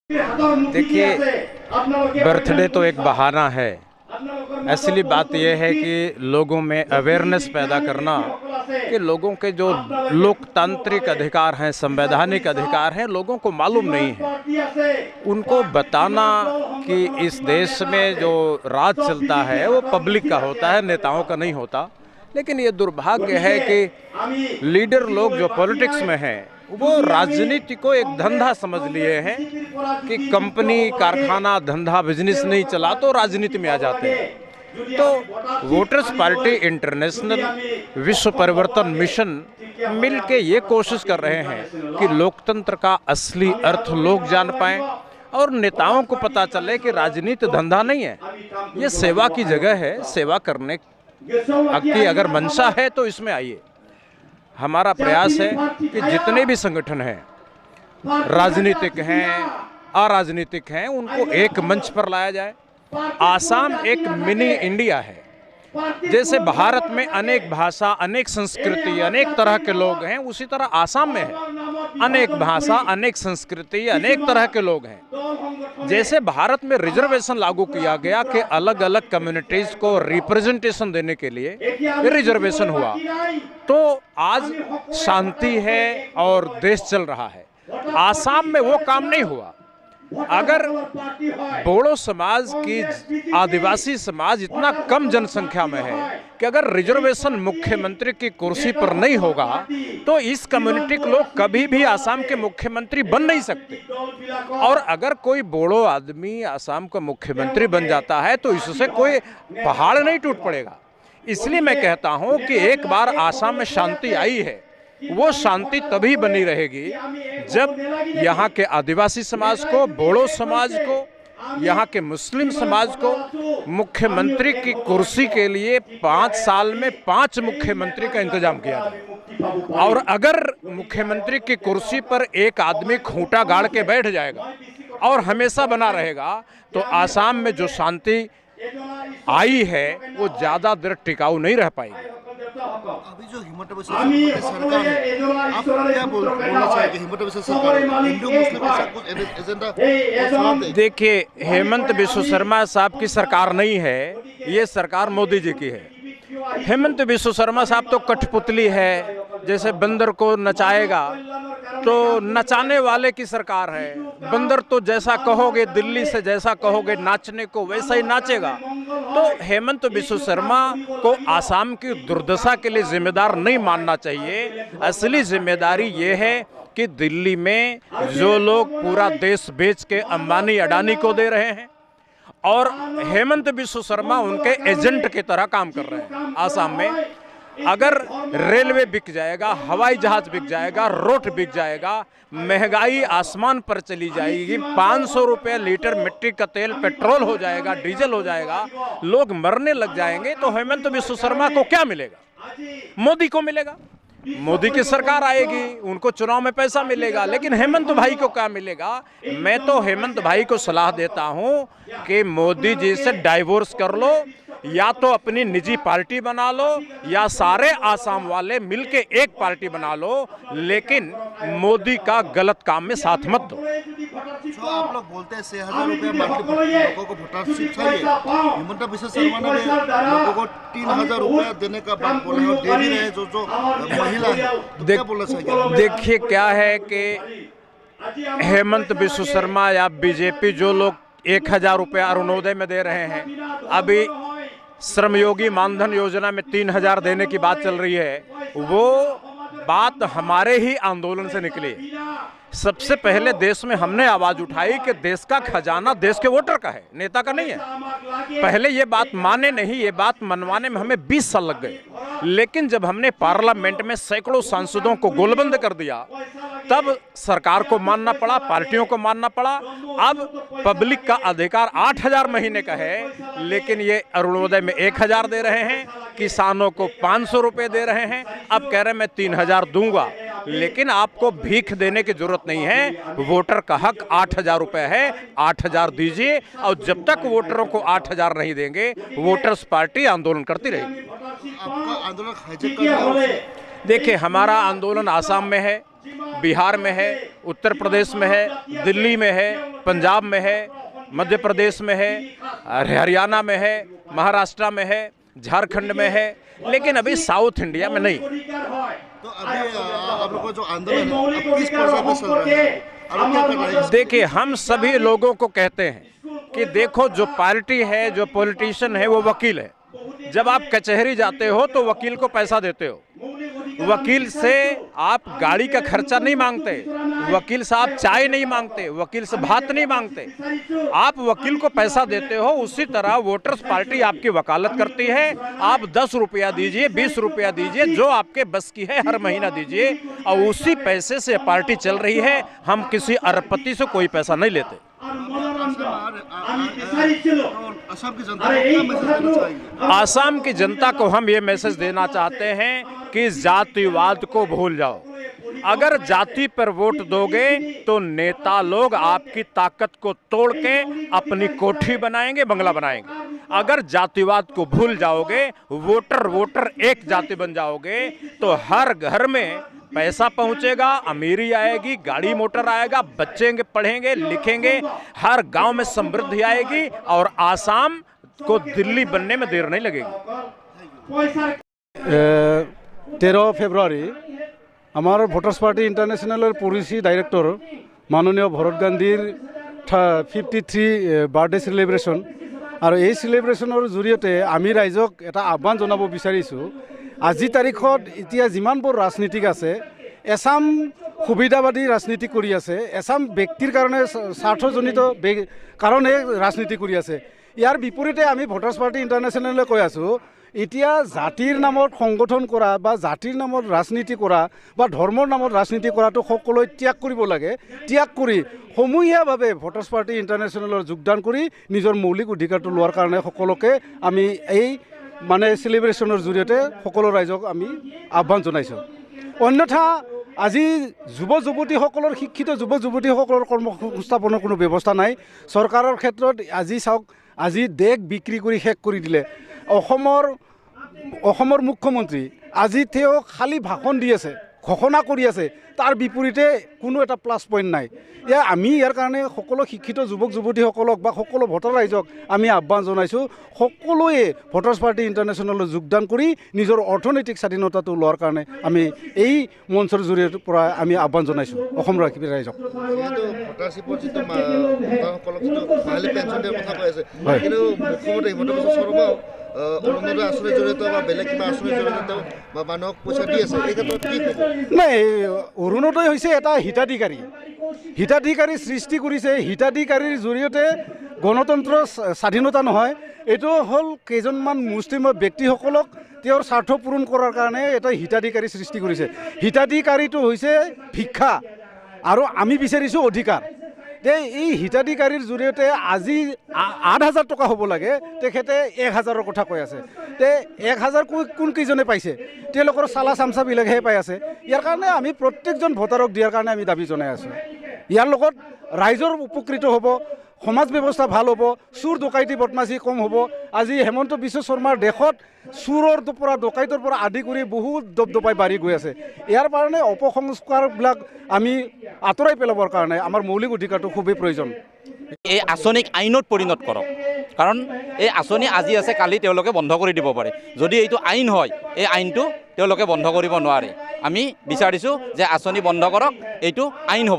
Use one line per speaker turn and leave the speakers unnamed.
देखिए, बर्थडे तो एक बहाना है। असली बात यह है कि लोगों में अवेयरनेस पैदा करना कि लोगों के जो लोकतांत्रिक अधिकार हैं, संवैधानिक अधिकार हैं, लोगों को मालूम नहीं है। उनको बताना कि इस देश में जो राज चलता है वो पब्लिक का होता है, नेताओं का नहीं होता। लेकिन ये दुर्भाग्य है कि लीडर लोग जो पॉलिटिक्स में हैं वो राजनीति को एक धंधा समझ लिए हैं कि कंपनी, कारखाना, धंधा, बिजनेस नहीं चला तो राजनीति में आ जाते हैं। तो वोटर्स पार्टी इंटरनेशनल, विश्व परिवर्तन मिशन मिल के ये कोशिश कर रहे हैं कि लोकतंत्र का असली अर्थ लोग जान पाएं और नेताओं को पता चले कि राजनीति धंधा नहीं है, ये सेवा की जगह है। सेवा करने की अगर मंशा है तो इसमें आइए। हमारा प्रयास है कि जितने भी संगठन हैं, राजनीतिक हैं, अराजनीतिक हैं, उनको एक मंच पर लाया जाए। आसाम एक मिनी इंडिया है। जैसे भारत में अनेक भाषा, अनेक संस्कृति, अनेक तरह के लोग हैं, उसी तरह आसाम में है अनेक भाषा, अनेक संस्कृति, अनेक तरह के लोग हैं। जैसे भारत में रिजर्वेशन लागू किया गया कि अलग अलग कम्युनिटीज को रिप्रेजेंटेशन देने के लिए रिजर्वेशन हुआ, तो आज शांति है और देश चल रहा है। आसाम में वो काम नहीं हुआ। अगर बोडो समाज की, आदिवासी समाज इतना कम जनसंख्या में है कि अगर रिजर्वेशन मुख्यमंत्री की कुर्सी पर नहीं होगा तो इस कम्युनिटी के लोग कभी भी आसाम के मुख्यमंत्री बन नहीं सकते। और अगर कोई बोडो आदमी आसाम का मुख्यमंत्री बन जाता है तो इससे कोई पहाड़ नहीं टूट पड़ेगा। इसलिए मैं कहता हूं कि एक बार आसाम में शांति आई है, वो शांति तभी बनी रहेगी जब यहाँ के आदिवासी समाज को, बोडो समाज को, यहाँ के मुस्लिम समाज को मुख्यमंत्री की कुर्सी के लिए 5 साल में 5 मुख्यमंत्री का इंतजाम किया जाए। और अगर मुख्यमंत्री की कुर्सी पर एक आदमी खूंटा गाड़ के बैठ जाएगा और हमेशा बना रहेगा तो आसाम में जो शांति आई है वो ज़्यादा देर टिकाऊ नहीं रह पाएगी।
अभी जो हिमंत बिस्वा सरकार है, आप क्या बोलना चाहेंगे? हिमंत बिस्वा सरकार हिंदू मुस्लिम ऐसा कुछ एजेंडा?
देखिए, हेमंत बिस्वा शर्मा साहब की सरकार नहीं है, ये सरकार मोदी जी की है। हेमंत बिस्वा शर्मा साहब तो कठपुतली है, जैसे बंदर को नचाएगा तो नचाने वाले की सरकार है। बंदर तो जैसा कहोगे, दिल्ली से जैसा कहोगे नाचने को, वैसा ही नाचेगा। तो हेमंत बिस्वा शर्मा को आसाम की दुर्दशा के लिए जिम्मेदार नहीं मानना चाहिए। असली जिम्मेदारी ये है कि दिल्ली में जो लोग पूरा देश बेच के अंबानी अडानी को दे रहे हैं और हेमंत बिस्वा शर्मा उनके एजेंट की तरह काम कर रहे हैं आसाम में। अगर रेलवे बिक जाएगा, हवाई जहाज बिक जाएगा, रोड बिक जाएगा, महंगाई आसमान पर चली जाएगी, 500 रुपये लीटर मिट्टी का तेल पेट्रोल हो जाएगा, डीजल हो जाएगा, लोग मरने लग जाएंगे, तो हेमंत बिस्वा शर्मा को क्या मिलेगा? मोदी को मिलेगा। मोदी की सरकार आएगी, उनको चुनाव में पैसा मिलेगा, लेकिन हेमंत भाई को क्या मिलेगा? मैं तो हेमंत भाई को सलाह देता हूं कि मोदी जी से डाइवोर्स कर लो, या तो अपनी निजी पार्टी बना लो या सारे आसाम वाले मिलके एक पार्टी बना लो, लेकिन मोदी का गलत काम में साथ मत दो।
जो आप लोग बोलते हैं 6,000 रुपये लोगों को वोटरशिप चाहिए, हिमंत बिस्वा शर्मा ने लोगों को 3,000 रुपये देने का बात बोला है और दे भी रहे जो महिला है, तो क्या बोलना चाहिए?
देखिए, क्या है कि हेमंत बिस्वा शर्मा या बीजेपी जो लोग 1,000 रुपये अरुणोदय में दे रहे हैं, अभी श्रमयोगी मानधन योजना में 3,000 देने की बात चल रही है, वो बात हमारे ही आंदोलन से निकली। सबसे पहले देश में हमने आवाज उठाई कि देश का खजाना देश के वोटर का है, नेता का नहीं है। पहले ये बात माने नहीं, ये बात मनवाने में हमें 20 साल लग गए। लेकिन जब हमने पार्लियामेंट में सैकड़ों सांसदों को गोलबंद कर दिया, तब सरकार को मानना पड़ा, पार्टियों को मानना पड़ा। अब पब्लिक का अधिकार 8,000 महीने का है, लेकिन ये अरुणोदय में 1,000 दे रहे हैं, किसानों को 500 रुपये दे रहे हैं। अब कह रहे हैं मैं 3,000 दूंगा, लेकिन आपको भीख देने की जरूरत नहीं है। वोटर का हक 8,000 रुपये है, 8,000 दीजिए। और जब तक वोटरों को 8,000 नहीं देंगे, वोटर्स पार्टी आंदोलन करती रहेगी।
आपका आंदोलन हाईजैक कर रहा है।
देखिए, हमारा आंदोलन आसाम में है, बिहार में है, उत्तर प्रदेश में है, दिल्ली में है, पंजाब में है, मध्य प्रदेश में है, हरियाणा में है, महाराष्ट्र में है, झारखंड में है, लेकिन अभी साउथ इंडिया में नहीं।
तो अभी आप लोगों का जो आंदोलन है अब किस पर्याय पे चल रहा है, अब क्या कर रहे हैं?
देखिए, हम सभी लोगों को कहते हैं कि देखो, जो पार्टी है, जो पॉलिटिशियन है, वो वकील है। जब आप कचहरी जाते हो तो वकील को पैसा देते हो, वकील से आप गाड़ी का खर्चा नहीं मांगते, वकील से आप चाय नहीं मांगते, वकील से भात नहीं मांगते, आप वकील को पैसा देते हो। उसी तरह वोटर्स पार्टी आपकी वकालत करती है। आप 10 रुपया दीजिए, 20 रुपया दीजिए, जो आपके बस की है हर महीना दीजिए, और उसी पैसे से पार्टी चल रही है। हम किसी अरबपति से कोई पैसा नहीं लेते।
असम की जनता को क्या मैसेज देना चाहिए?
आसाम की जनता को हम ये मैसेज देना चाहते हैं कि जातिवाद को भूल जाओ। अगर जाति पर वोट दोगे तो नेता लोग आपकी ताकत को तोड़ के अपनी कोठी बनाएंगे, बंगला बनाएंगे। अगर जातिवाद को भूल जाओगे, वोटर एक जाति बन जाओगे, तो हर घर में पैसा पहुंचेगा, अमीरी आएगी, गाड़ी मोटर आएगा, बच्चे पढ़ेंगे लिखेंगे, हर गांव में समृद्धि आएगी और आसाम को दिल्ली बनने में देर नहीं लगेगी।
13 ফেব্রুয়ারি আমার ভোটার্স পার্টি ইন্টারন্যাশনালের পলিসি ডাইরেক্টর মাননীয় ভরত গান্ধীর 53 বার্থডে সেলিব্রেশন, আর এই সেলিব্রেশনের জৰিয়তে আমি ৰাইজক এটা আহ্বান জনাব বিচাৰিছোঁ। আজি তাৰিখত এতিয়া যিমানবোৰ ৰাজনীতিক আছে, এছাম সুবিধাবাদী ৰাজনীতি কৰি আছে, এছাম ব্যক্তিৰ কাৰণে স্বাৰ্থজনিত কাৰণে ৰাজনীতি কৰি আছে। ইয়াৰ বিপৰীতে আমি ভোটাৰ্ছ পাৰ্টি ইণ্টাৰনেশ্যনেলে কৈ আছোঁ, এতিয়া জাতিৰ নামত সংগঠন কৰা বা জাতিৰ নামত ৰাজনীতি কৰা বা ধৰ্মৰ নামত ৰাজনীতি কৰাটো সকলোৱে ত্যাগ কৰিব লাগে। ত্যাগ কৰি সমূহীয়াভাৱে ভোটাৰ্ছ পাৰ্টি ইণ্টাৰনেশ্যনেলৰ যোগদান কৰি নিজৰ মৌলিক অধিকাৰটো লোৱাৰ কাৰণে সকলোকে আমি এই সেলিব্ৰেশ্যনৰ জৰিয়তে সকলো ৰাইজক আমি আহ্বান জনাইছোঁ। অন্যথা আজি যুৱ যুৱতীসকলৰ শিক্ষিত যুৱ যুৱতীসকলৰ কৰ্মসংস্থাপনৰ কোনো ব্যৱস্থা নাই। চৰকাৰৰ ক্ষেত্ৰত আজি চাওক, আজি দেশ বিক্ৰী কৰি শেষ কৰি দিলে। অসমৰ মুখ্যমন্ত্ৰী আজি তেওঁ খালী ভাষণ দি আছে, ঘোষণা কৰি আছে, তাৰ বিপৰীতে কোনো এটা প্লাছ পইণ্ট নাই। আমি ইয়াৰ কাৰণে সকলো শিক্ষিত যুৱক যুৱতীসকলক বা সকলো ভোটাৰ ৰাইজক আমি আহ্বান জনাইছোঁ, সকলোৱে ভোটাৰ্ছ পাৰ্টি ইণ্টাৰনেশ্যনেলত যোগদান কৰি নিজৰ অৰ্থনৈতিক স্বাধীনতাটো লোৱাৰ কাৰণে আমি এই মঞ্চৰ জৰিয়তে পৰা আমি আহ্বান জনাইছোঁ অসম ৰাইজক।
যিহেতু ভোটাৰশ্বিপৰ যিটো ভোটাৰসকলক যিটো মাহিলী পেঞ্চন দিয়াৰ কথা কৈ আছে, কিন্তু মুখ্যমন্ত্ৰী হিমন্ত বিশ্ব শৰ্মাও অৰুণোদয় আঁচনিৰ জৰিয়তে বা বেলেগ কিবা আঁচনিৰ জৰিয়তে বা মানুহক পইচা দি আছে, এই ক্ষেত্ৰত কি ক'ব?
নাই, অৰুণোদয় হৈছে এটা হিতাধিকাৰী সৃষ্টি কৰিছে। হিতাধিকাৰীৰ জৰিয়তে গণতন্ত্ৰ স্বাধীনতা নহয়, এইটো হ'ল কেইজনমান মুছলিম ব্যক্তিসকলক তেওঁৰ স্বাৰ্থ পূৰণ কৰাৰ কাৰণে এটা হিতাধিকাৰী সৃষ্টি কৰিছে। হিতাধিকাৰীটো হৈছে ভিক্ষা, আৰু আমি বিচাৰিছোঁ অধিকাৰ। এই হিতাধিকাৰীৰ জৰিয়তে আজি 8,000 টকা হ'ব লাগে, তেখেতে 1,000ৰ কথা কৈ আছে। 1,000 কোন কেইজনে পাইছে? তেওঁলোকৰ চালা চামচাবিলাকহে পাই আছে। ইয়াৰ কাৰণে আমি প্ৰত্যেকজন ভোটাৰক দিয়াৰ কাৰণে আমি দাবী জনাই আছোঁ। ইয়াৰ লগত ৰাইজৰ উপকৃত হ'ব, সমাজ ব্যৱস্থা ভাল হ'ব, চুৰ ডকাইতি বদমাচি কম হ'ব। আজি হেমন্ত বিশ্ব শৰ্মাৰ দেশত চুৰৰ পৰা ডকাইতৰ পৰা আদি কৰি বহুত দপদপাই বাঢ়ি গৈ আছে। ইয়াৰ কাৰণে অপসংস্কাৰবিলাক আমি আঁতৰাই পেলাবৰ কাৰণে আমাৰ মৌলিক অধিকাৰটো খুবেই প্ৰয়োজন।
এই আঁচনিক আইনত পৰিণত কৰক, কাৰণ এই আঁচনি আজি আছে, কালি তেওঁলোকে বন্ধ কৰি দিব পাৰে। যদি এইটো আইন হয়, এই আইনটো তেওঁলোকে বন্ধ কৰিব নোৱাৰে। আমি বিচাৰিছোঁ যে আঁচনি বন্ধ কৰক, এইটো আইন হ'ব।